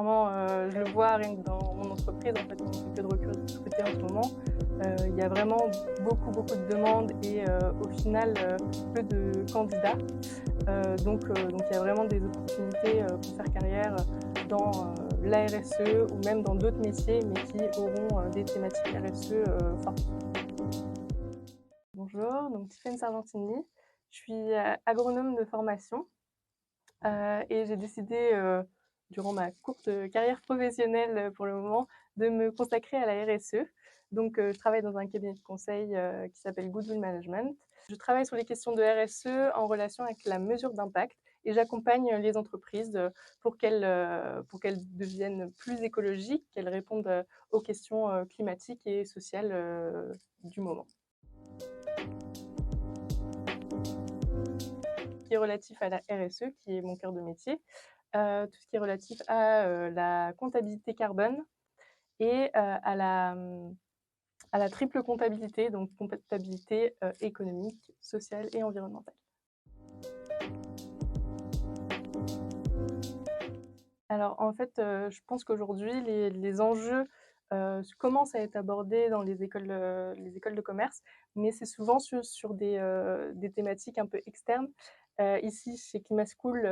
Je le vois rien que dans mon entreprise, en fait, on fait que de recruter en ce moment. Il y a vraiment beaucoup de demandes et au final, peu de candidats. Donc il y a vraiment des opportunités pour faire carrière dans la RSE ou même dans d'autres métiers, mais qui auront des thématiques RSE fortes. Bonjour, donc Tiffaine Sargentini. Je suis agronome de formation et j'ai décidé, durant ma courte carrière professionnelle pour le moment, de me consacrer à la RSE. Donc je travaille dans un cabinet de conseil qui s'appelle Goodwill Management. Je travaille sur les questions de RSE en relation avec la mesure d'impact et j'accompagne les entreprises pour qu'elles deviennent plus écologiques, qu'elles répondent aux questions climatiques et sociales du moment. Qui est relatif à la RSE, qui est mon cœur de métier, tout ce qui est relatif à la comptabilité carbone et à la triple comptabilité, donc comptabilité économique, sociale et environnementale. Alors en fait, je pense qu'aujourd'hui les enjeux commencent à être abordés dans les écoles de commerce, mais c'est souvent sur des thématiques un peu externes. Ici chez Climat School,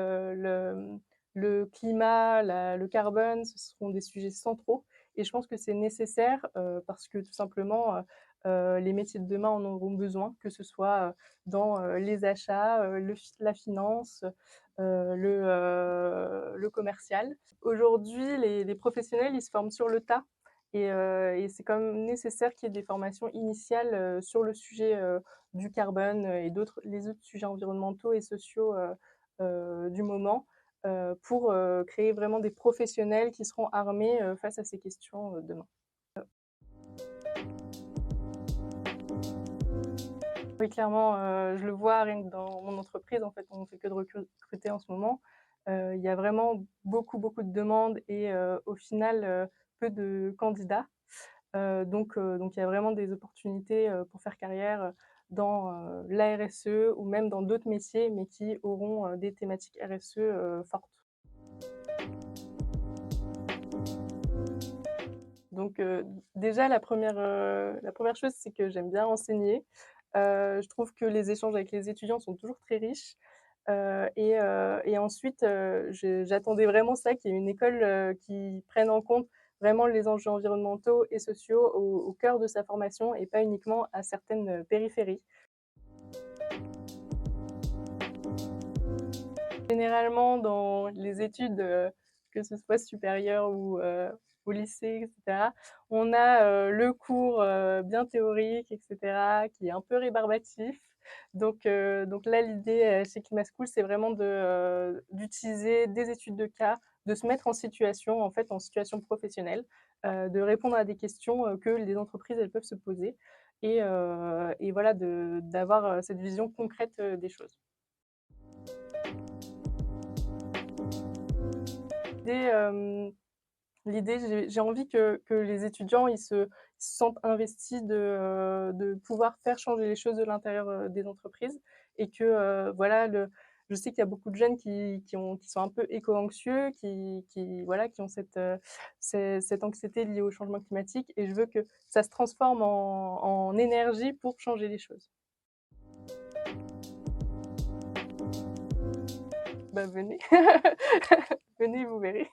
le climat, le carbone, ce seront des sujets centraux et je pense que c'est nécessaire, parce que tout simplement, les métiers de demain en auront besoin, que ce soit dans les achats, la finance, le commercial. Aujourd'hui, les professionnels, ils se forment sur le tas et c'est quand même nécessaire qu'il y ait des formations initiales sur le sujet du carbone et les autres sujets environnementaux et sociaux du moment pour créer vraiment des professionnels qui seront armés face à ces questions demain. Oui, clairement, je le vois rien que dans mon entreprise, en fait, on fait que de recruter en ce moment. Il y a vraiment beaucoup de demandes et au final, peu de candidats. Donc il y a vraiment des opportunités pour faire carrière dans la RSE ou même dans d'autres métiers, mais qui auront des thématiques RSE fortes. Donc déjà la première chose, c'est que j'aime bien enseigner. Je trouve que les échanges avec les étudiants sont toujours très riches. Et ensuite, j'attendais vraiment ça, qu'il y ait une école qui prenne en compte vraiment les enjeux environnementaux et sociaux au cœur de sa formation et pas uniquement à certaines périphéries. Généralement, dans les études, que ce soit supérieures ou au lycée, et cetera, on a le cours bien théorique, et cetera, qui est un peu rébarbatif. Donc là, l'idée chez Climat School, c'est vraiment d'utiliser des études de cas, de se mettre en situation, en fait, en situation professionnelle, de répondre à des questions que les entreprises, elles peuvent se poser et voilà, d'avoir cette vision concrète des choses. L'idée, j'ai envie que les étudiants ils se sentent investis de pouvoir faire changer les choses de l'intérieur des entreprises et que voilà, je sais qu'il y a beaucoup de jeunes qui sont un peu éco-anxieux, voilà, qui ont cette anxiété liée au changement climatique et je veux que ça se transforme en énergie pour changer les choses. Bah venez, venez, vous verrez.